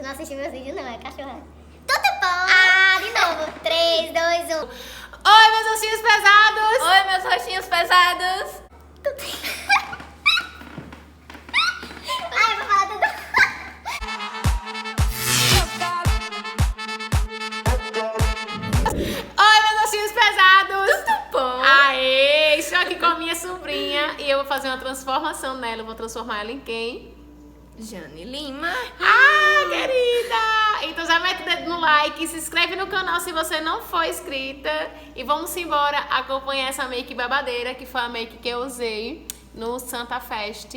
Tu não assistiu meus vídeos não, é cachorrada. Tudo bom? Ah, de novo. 3, 2, 1. Oi, meus rostinhos pesados! Oi, meus rostinhos pesados! Ai, eu vou falar tudo. Oi, meus rostinhos pesados! Tudo bom? Aê, estou aqui com a minha sobrinha e eu vou fazer uma transformação nela. Eu vou transformar ela em quem? Jane Lima. Ah, querida! Então já mete o dedo no like, se inscreve no canal se você não for inscrita e vamos embora acompanhar essa make babadeira, que foi a make que eu usei no Santa Fest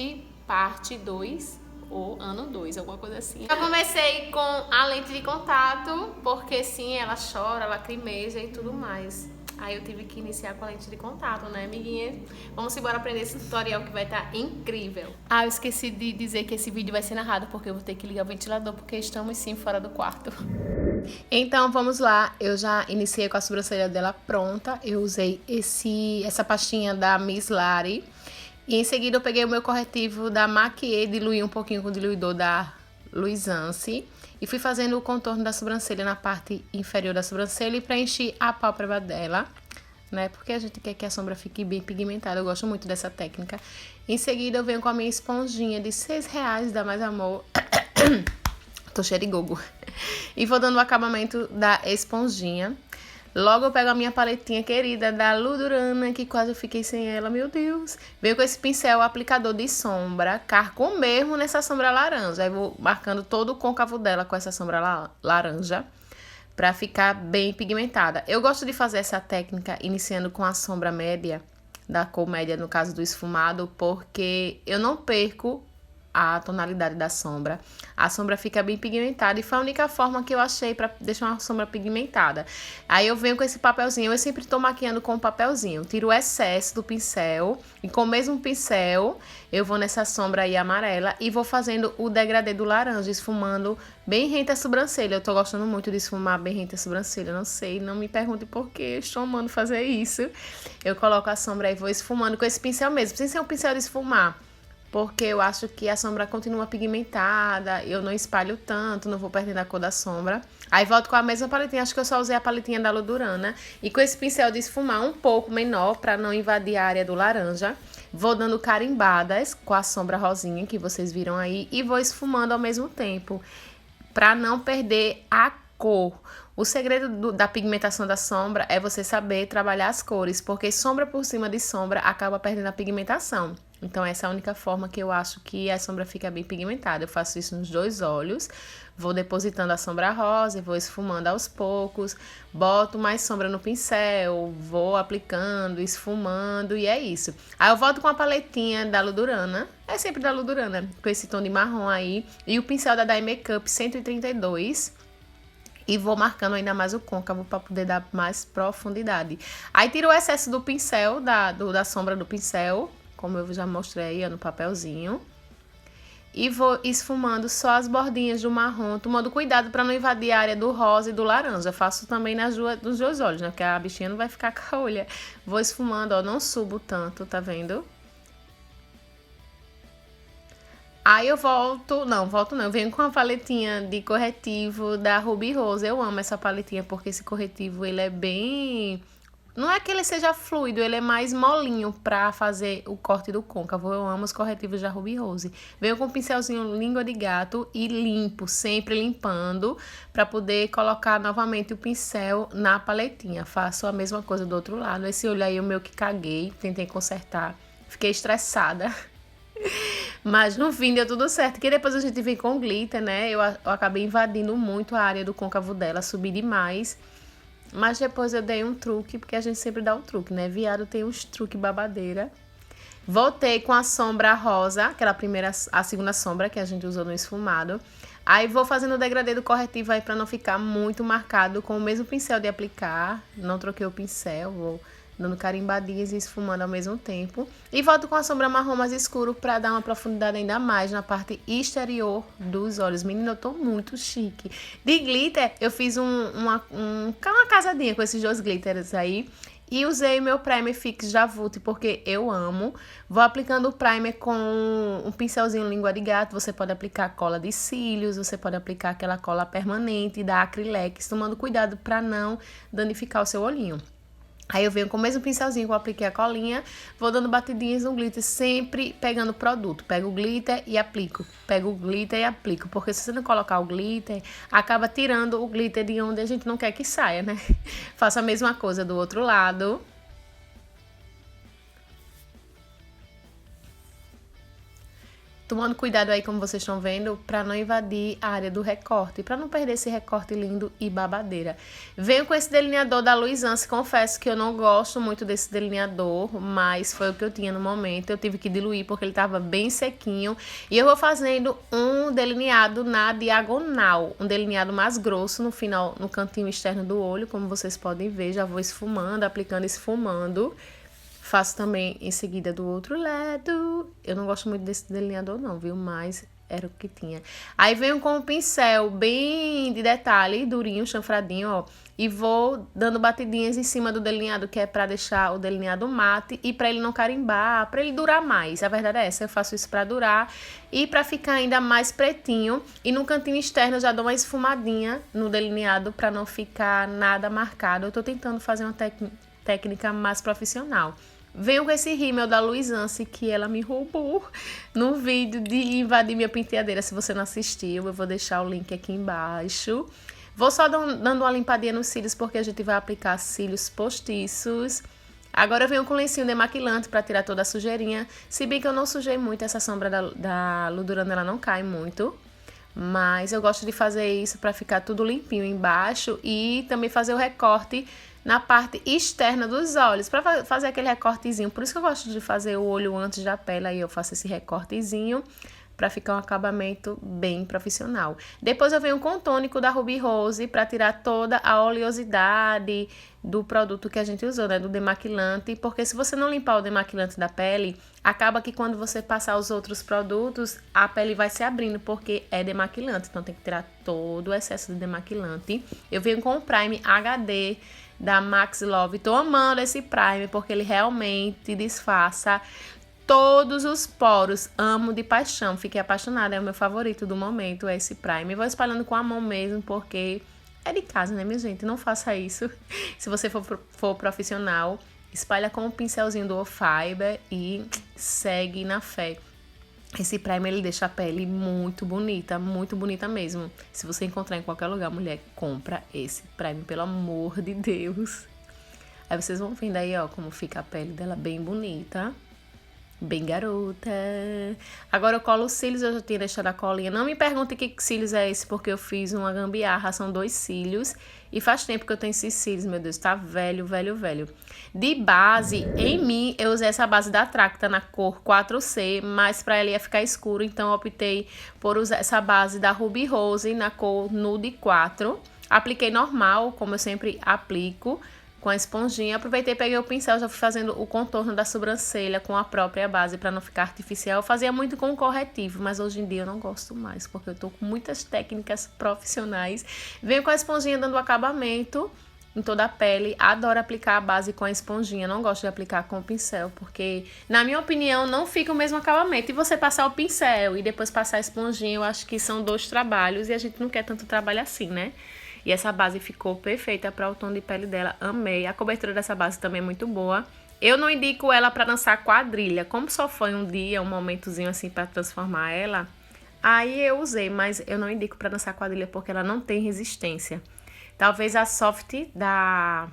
parte 2 ou ano 2, alguma coisa assim. Eu comecei com a lente de contato, porque sim, ela chora, lacrimeja e tudo mais. Aí eu tive que iniciar com a lente de contato, né, amiguinha? Vamos embora aprender esse tutorial que vai estar incrível. Ah, eu esqueci de dizer que esse vídeo vai ser narrado porque eu vou ter que ligar o ventilador porque estamos sim fora do quarto. Então, vamos lá. Eu já iniciei com a sobrancelha dela pronta. Eu usei essa pastinha da Miss Lari. E em seguida eu peguei o meu corretivo da Maquiê, diluí um pouquinho com o diluidor da Luisance. E fui fazendo o contorno da sobrancelha na parte inferior da sobrancelha e preenchi a pálpebra dela, né? Porque a gente quer que a sombra fique bem pigmentada. Eu gosto muito dessa técnica. Em seguida eu venho com a minha esponjinha de R$6 da Mais Amor. Tô cheia de gogo. E vou dando o acabamento da esponjinha. Logo eu pego a minha paletinha querida da Ludurana, que quase eu fiquei sem ela, meu Deus. Venho com esse pincel aplicador de sombra, carco mesmo nessa sombra laranja. Aí vou marcando todo o côncavo dela com essa sombra laranja, pra ficar bem pigmentada. Eu gosto de fazer essa técnica iniciando com a sombra média, da cor média no caso do esfumado, porque eu não perco a tonalidade da sombra. A sombra fica bem pigmentada e foi a única forma que eu achei pra deixar uma sombra pigmentada. Aí eu venho com esse papelzinho, eu sempre tô maquiando com o papelzinho. Tiro o excesso do pincel e com o mesmo pincel eu vou nessa sombra aí amarela e vou fazendo o degradê do laranja, esfumando bem rente a sobrancelha. Eu tô gostando muito de esfumar bem rente a sobrancelha, não sei, não me pergunte por que eu estou amando fazer isso. Eu coloco a sombra e vou esfumando com esse pincel mesmo, sem ser um pincel de esfumar. Porque eu acho que a sombra continua pigmentada, eu não espalho tanto, não vou perdendo a cor da sombra. Aí volto com a mesma paletinha, acho que eu só usei a paletinha da Ludurana. E com esse pincel de esfumar um pouco menor, para não invadir a área do laranja. Vou dando carimbadas com a sombra rosinha que vocês viram aí e vou esfumando ao mesmo tempo, para não perder a cor. O segredo da pigmentação da sombra é você saber trabalhar as cores, porque sombra por cima de sombra acaba perdendo a pigmentação. Então essa é a única forma que eu acho que a sombra fica bem pigmentada. Eu faço isso nos dois olhos, vou depositando a sombra rosa e vou esfumando aos poucos, boto mais sombra no pincel, vou aplicando, esfumando e é isso. Aí eu volto com a paletinha da Ludurana, é sempre da Ludurana, com esse tom de marrom aí, e o pincel da Dye Makeup 132. E vou marcando ainda mais o côncavo para poder dar mais profundidade. Aí tiro o excesso do pincel, da sombra do pincel, como eu já mostrei aí no papelzinho. E vou esfumando só as bordinhas do marrom, tomando cuidado para não invadir a área do rosa e do laranja. Eu faço também nos dois olhos, né? Porque a bichinha não vai ficar com a olha. Vou esfumando, ó, não subo tanto, tá vendo? Aí eu volto não, eu venho com a paletinha de corretivo da Ruby Rose. Eu amo essa paletinha porque esse corretivo, ele é bem... Não é que ele seja fluido, ele é mais molinho pra fazer o corte do côncavo. Eu amo os corretivos da Ruby Rose. Venho com um pincelzinho língua de gato e limpo, sempre limpando, pra poder colocar novamente o pincel na paletinha. Faço a mesma coisa do outro lado. Esse olho aí, o meu que caguei, tentei consertar. Fiquei estressada. Mas no fim deu tudo certo, que depois a gente vem com glitter, né? Eu acabei invadindo muito a área do côncavo dela, subi demais. Mas depois eu dei um truque, porque a gente sempre dá um truque, né? Viado tem uns truques babadeira. Voltei com a sombra rosa, aquela a segunda sombra que a gente usou no esfumado. Aí vou fazendo o degradê do corretivo aí pra não ficar muito marcado com o mesmo pincel de aplicar. Não troquei o pincel, vou dando carimbadinhas e esfumando ao mesmo tempo. E volto com a sombra marrom mais escuro pra dar uma profundidade ainda mais na parte exterior dos olhos. Menina, eu tô muito chique. De glitter, eu fiz uma casadinha com esses dois glitters aí. E usei meu primer fix da Vult porque eu amo. Vou aplicando o primer com um pincelzinho língua de gato. Você pode aplicar cola de cílios, você pode aplicar aquela cola permanente da Acrylex, tomando cuidado para não danificar o seu olhinho. Aí eu venho com o mesmo pincelzinho que eu apliquei a colinha, vou dando batidinhas no glitter, sempre pegando o produto. Pego o glitter e aplico, pego o glitter e aplico, porque se você não colocar o glitter, acaba tirando o glitter de onde a gente não quer que saia, né? Faço a mesma coisa do outro lado. Tomando cuidado aí, como vocês estão vendo, para não invadir a área do recorte, para não perder esse recorte lindo e babadeira. Venho com esse delineador da Luisance, confesso que eu não gosto muito desse delineador, mas foi o que eu tinha no momento, eu tive que diluir porque ele estava bem sequinho. E eu vou fazendo um delineado na diagonal, um delineado mais grosso no final, no cantinho externo do olho, como vocês podem ver, já vou esfumando, aplicando e esfumando. Faço também em seguida do outro lado. Eu não gosto muito desse delineador não, viu? Mas era o que tinha. Aí venho com um pincel bem de detalhe, durinho, chanfradinho, ó. E vou dando batidinhas em cima do delineado, que é pra deixar o delineado mate e pra ele não carimbar, pra ele durar mais. A verdade é essa, eu faço isso pra durar e pra ficar ainda mais pretinho. E no cantinho externo eu já dou uma esfumadinha no delineado pra não ficar nada marcado. Eu tô tentando fazer uma técnica mais profissional. Venho com esse rímel da Luisance, que ela me roubou no vídeo de invadir minha penteadeira. Se você não assistiu, eu vou deixar o link aqui embaixo. Vou só dando uma limpadinha nos cílios, porque a gente vai aplicar cílios postiços. Agora eu venho com lencinho demaquilante para tirar toda a sujeirinha. Se bem que eu não sujei muito, essa sombra da Ludurana, ela não cai muito. Mas eu gosto de fazer isso para ficar tudo limpinho embaixo e também fazer o recorte na parte externa dos olhos, para fazer aquele recortezinho. Por isso que eu gosto de fazer o olho antes da pele, aí eu faço esse recortezinho para ficar um acabamento bem profissional. Depois eu venho com o tônico da Ruby Rose para tirar toda a oleosidade do produto que a gente usou, né, do demaquilante, porque se você não limpar o demaquilante da pele, acaba que quando você passar os outros produtos, a pele vai se abrindo, porque é demaquilante, então tem que tirar todo o excesso de demaquilante. Eu venho com o Prime HD da Max Love, tô amando esse Prime, porque ele realmente disfarça todos os poros, amo de paixão, fiquei apaixonada, é o meu favorito do momento, é esse Prime. Vou espalhando com a mão mesmo, porque é de casa, né, minha gente? Não faça isso. Se você for profissional, espalha com o pincelzinho do Fiber e segue na fé. Esse primer, ele deixa a pele muito bonita mesmo. Se você encontrar em qualquer lugar, mulher, compra esse primer, pelo amor de Deus. Aí vocês vão vendo aí, ó, como fica a pele dela bem bonita. Bem garota. Agora eu colo os cílios, eu já tinha deixado a colinha. Não me pergunte que cílios é esse, porque eu fiz uma gambiarra, são 2 cílios. E faz tempo que eu tenho esses cílios, meu Deus, tá velho. De base, em mim, eu usei essa base da Tracta na cor 4C, mas pra ela ia ficar escuro, então eu optei por usar essa base da Ruby Rose na cor Nude 4. Apliquei normal, como eu sempre aplico, com a esponjinha. Aproveitei, peguei o pincel, já fui fazendo o contorno da sobrancelha com a própria base para não ficar artificial. Eu fazia muito com corretivo, mas hoje em dia eu não gosto mais, porque eu tô com muitas técnicas profissionais. Venho com a esponjinha dando acabamento em toda a pele. Adoro aplicar a base com a esponjinha, não gosto de aplicar com o pincel, porque, na minha opinião, não fica o mesmo acabamento. E você passar o pincel e depois passar a esponjinha, eu acho que são 2 trabalhos e a gente não quer tanto trabalho assim, né? E essa base ficou perfeita para o tom de pele dela, amei. A cobertura dessa base também é muito boa. Eu não indico ela para dançar quadrilha, como só foi um dia, um momentozinho assim para transformar ela, aí eu usei, mas eu não indico para dançar quadrilha porque ela não tem resistência. Talvez a Soft da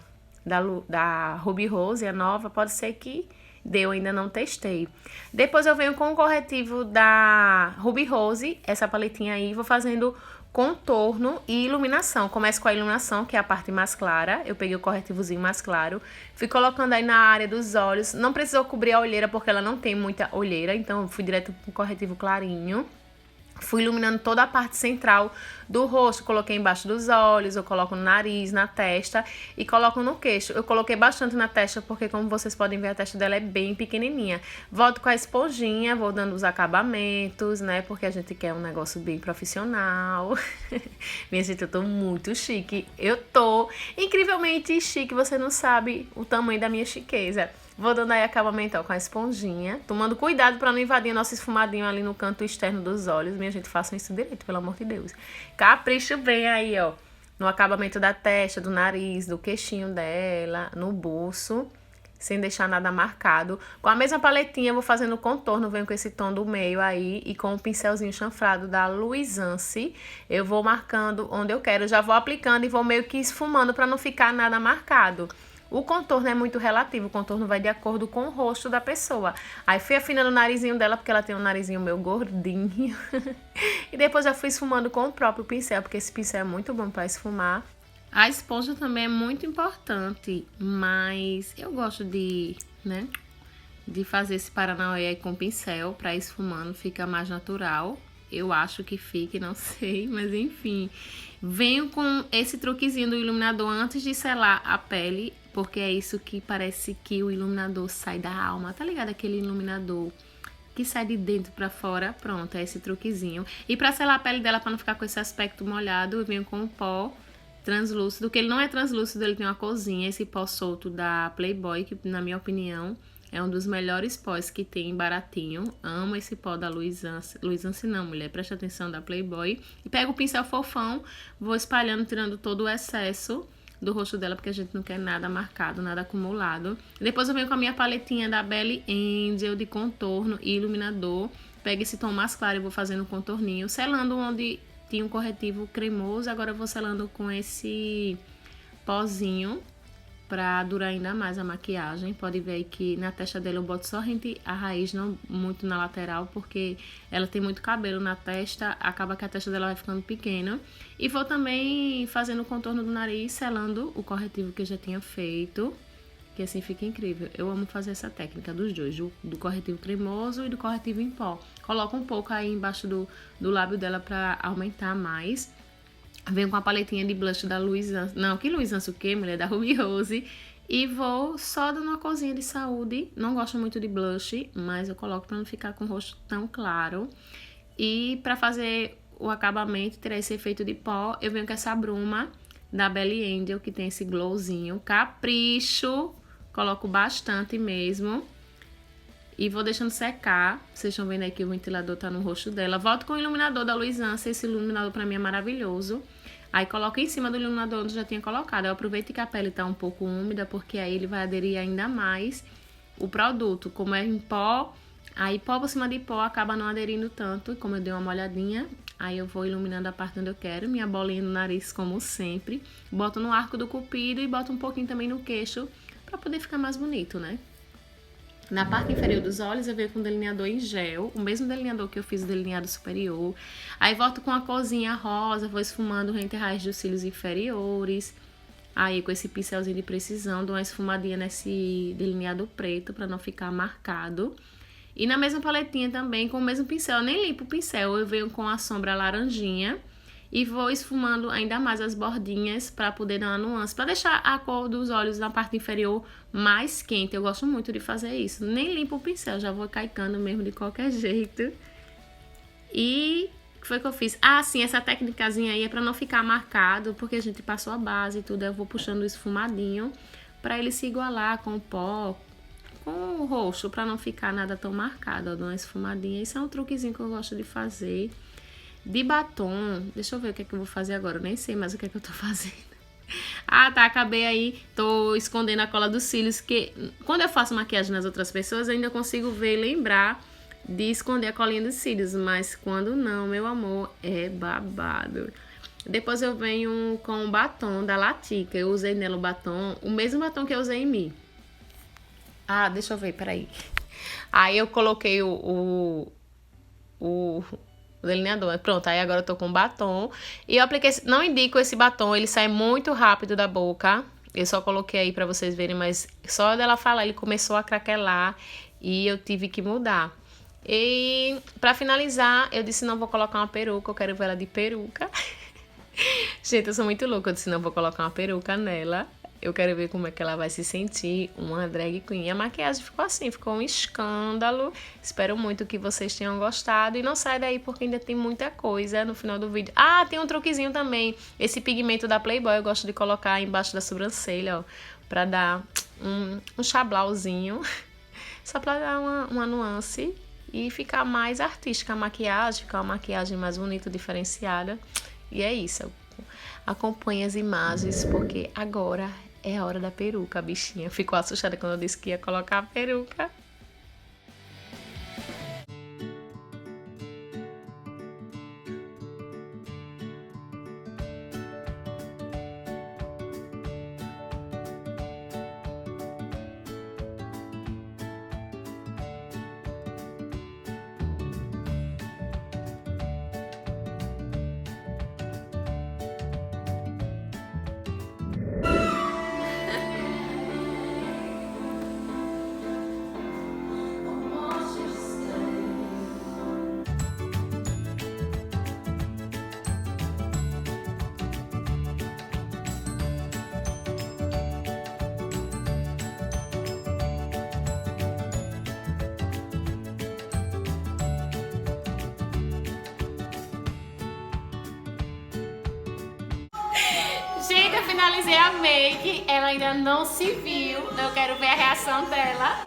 Ruby Rose, a nova, pode ser que deu, ainda não testei. Depois eu venho com o corretivo da Ruby Rose, essa paletinha aí, vou fazendo contorno e iluminação. Começo com a iluminação, que é a parte mais clara. Eu peguei o corretivozinho mais claro. Fui colocando aí na área dos olhos. Não precisou cobrir a olheira, porque ela não tem muita olheira. Então, eu fui direto pro corretivo clarinho. Fui iluminando toda a parte central do rosto. Coloquei embaixo dos olhos, eu coloco no nariz, na testa e coloco no queixo. Eu coloquei bastante na testa porque, como vocês podem ver, a testa dela é bem pequenininha. Volto com a esponjinha, vou dando os acabamentos, né? Porque a gente quer um negócio bem profissional. Minha gente, eu tô muito chique. Eu tô incrivelmente chique. Você não sabe o tamanho da minha chiqueza. Vou dando aí acabamento, ó, com a esponjinha. Tomando cuidado pra não invadir nosso esfumadinho ali no canto externo dos olhos. Minha gente, façam isso direito, pelo amor de Deus. Capricho bem aí, ó. No acabamento da testa, do nariz, do queixinho dela, no buço. Sem deixar nada marcado. Com a mesma paletinha, eu vou fazendo o contorno. Venho com esse tom do meio aí. E com o pincelzinho chanfrado da Luisance. Eu vou marcando onde eu quero. Eu já vou aplicando e vou meio que esfumando pra não ficar nada marcado. O contorno é muito relativo, o contorno vai de acordo com o rosto da pessoa. Aí fui afinando o narizinho dela, porque ela tem um narizinho meio gordinho. E depois já fui esfumando com o próprio pincel, porque esse pincel é muito bom para esfumar. A esponja também é muito importante, mas eu gosto de fazer esse paranauê aí com o pincel para esfumando, fica mais natural. Eu acho que fique, não sei, mas enfim. Venho com esse truquezinho do iluminador antes de selar a pele, porque é isso que parece que o iluminador sai da alma. Tá ligado? Aquele iluminador que sai de dentro pra fora. Pronto, é esse truquezinho. E pra selar a pele dela, pra não ficar com esse aspecto molhado, eu venho com o pó translúcido, que ele não é translúcido, ele tem uma corzinha, esse pó solto da Playboy, que na minha opinião é um dos melhores pós que tem, baratinho. Amo esse pó da Luisance. Luisance não, mulher, presta atenção, da Playboy. E pego o pincel fofão, vou espalhando, tirando todo o excesso do rosto dela, porque a gente não quer nada marcado, nada acumulado. Depois eu venho com a minha paletinha da Belly Angel de contorno e iluminador. Pego esse tom mais claro e vou fazendo um contorninho, selando onde tinha um corretivo cremoso. Agora eu vou selando com esse pozinho pra durar ainda mais a maquiagem. Pode ver aí que na testa dela eu boto só rente a raiz, não muito na lateral, porque ela tem muito cabelo na testa, acaba que a testa dela vai ficando pequena. E vou também fazendo o contorno do nariz, selando o corretivo que eu já tinha feito, que assim fica incrível. Eu amo fazer essa técnica dos dois, do corretivo cremoso e do corretivo em pó. Coloco um pouco aí embaixo do lábio dela pra aumentar mais. Venho com a paletinha de blush da Luisance. Não, que Luisance o quê, mulher? Da Ruby Rose. E vou só dando uma corzinha de saúde. Não gosto muito de blush, mas eu coloco pra não ficar com o rosto tão claro. E pra fazer o acabamento, tirar esse efeito de pó, eu venho com essa bruma da Belly Angel, que tem esse glowzinho. Capricho. Coloco bastante mesmo. E vou deixando secar. Vocês estão vendo aí que o ventilador tá no rosto dela. Volto com o iluminador da Luisance. Esse iluminador pra mim é maravilhoso. Aí coloco em cima do iluminador onde eu já tinha colocado. Eu aproveito que a pele tá um pouco úmida, porque aí ele vai aderir ainda mais o produto. Como é em pó, aí pó por cima de pó acaba não aderindo tanto. Como eu dei uma molhadinha, aí eu vou iluminando a parte onde eu quero. Minha bolinha no nariz, como sempre. Boto no arco do cupido e boto um pouquinho também no queixo, pra poder ficar mais bonito, né? Na parte inferior dos olhos eu venho com delineador em gel, o mesmo delineador que eu fiz o delineado superior. Aí volto com a corzinha rosa, vou esfumando rente a raiz dos cílios inferiores. Aí com esse pincelzinho de precisão, dou uma esfumadinha nesse delineado preto pra não ficar marcado. E na mesma paletinha também, com o mesmo pincel, eu nem limpo o pincel, eu venho com a sombra laranjinha. E vou esfumando ainda mais as bordinhas para poder dar uma nuance, para deixar a cor dos olhos na parte inferior mais quente. Eu gosto muito de fazer isso. Nem limpo o pincel, já vou caicando mesmo de qualquer jeito. E o que foi que eu fiz? Ah, sim, essa técnicazinha aí é para não ficar marcado, porque a gente passou a base e tudo. Eu vou puxando o esfumadinho para ele se igualar com o pó, com o roxo, para não ficar nada tão marcado. Eu dou uma esfumadinha. Isso é um truquezinho que eu gosto de fazer. De batom, deixa eu ver o que é que eu vou fazer agora, eu nem sei mais o que é que eu tô fazendo. Ah, tá, acabei aí, tô escondendo a cola dos cílios, que quando eu faço maquiagem nas outras pessoas, eu ainda consigo ver e lembrar de esconder a colinha dos cílios, mas quando não, meu amor, é babado. Depois eu venho com o batom da Latica, eu usei nela o mesmo batom que eu usei em mim. Ah, deixa eu ver, peraí. Aí eu coloquei o delineador. Pronto, aí agora eu tô com batom. E eu apliquei, não indico esse batom, ele sai muito rápido da boca. Eu só coloquei aí pra vocês verem, mas só dela falar, ele começou a craquelar e eu tive que mudar. E pra finalizar, eu disse não vou colocar uma peruca, eu quero ver ela de peruca. Gente, eu sou muito louca, eu disse não vou colocar uma peruca nela. Eu quero ver como é que ela vai se sentir, uma drag queen. A maquiagem ficou assim, ficou um escândalo. Espero muito que vocês tenham gostado. E não sai daí porque ainda tem muita coisa no final do vídeo. Ah, tem um truquezinho também. Esse pigmento da Playboy eu gosto de colocar embaixo da sobrancelha, ó. Pra dar um chablauzinho. Só pra dar uma nuance e ficar mais artística a maquiagem. Ficar uma maquiagem mais bonita, diferenciada. E é isso. Acompanhe as imagens porque agora é a hora da peruca, a bichinha. Ficou assustada quando eu disse que ia colocar a peruca. Gente, eu finalizei a make, ela ainda não se viu, eu quero ver a reação dela.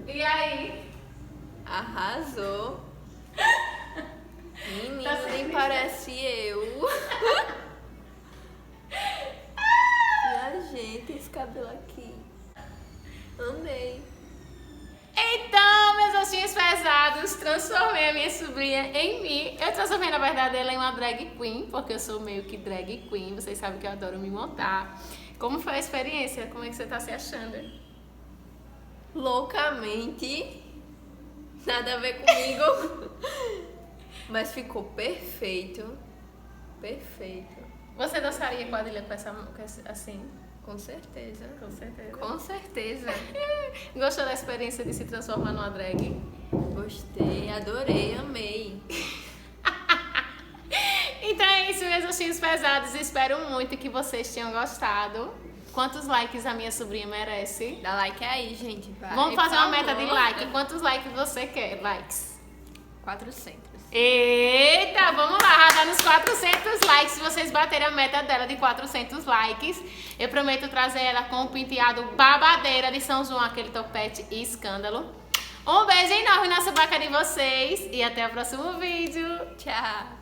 E aí? Arrasou. Menina, nem parece eu. Minha gente, esse cabelo aqui. Amei. Então, meus ossinhos pesados, transformei a minha sobrinha em mim. Eu transformei, na verdade, ela em uma drag queen, porque eu sou meio que drag queen. Vocês sabem que eu adoro me montar. Como foi a experiência? Como é que você tá se achando? Loucamente. Nada a ver comigo. Mas ficou perfeito. Perfeito. Você dançaria quadrilha com essa assim? Com certeza. Com certeza. Com certeza. Gostou da experiência de se transformar numa drag? Gostei, adorei, amei. Então é isso, meus ossinhos pesados. Espero muito que vocês tenham gostado. Quantos likes a minha sobrinha merece? Dá like aí, gente. Vai, Vamos fazer uma por meta de favor. like. Quantos likes você quer? Likes. 400. Eita, vamos lá, arrasar nos 400 likes. Se vocês baterem a meta dela de 400 likes, eu prometo trazer ela com o penteado babadeira de São João, aquele topete e escândalo. Um beijo enorme na subaca de vocês e até o próximo vídeo. Tchau.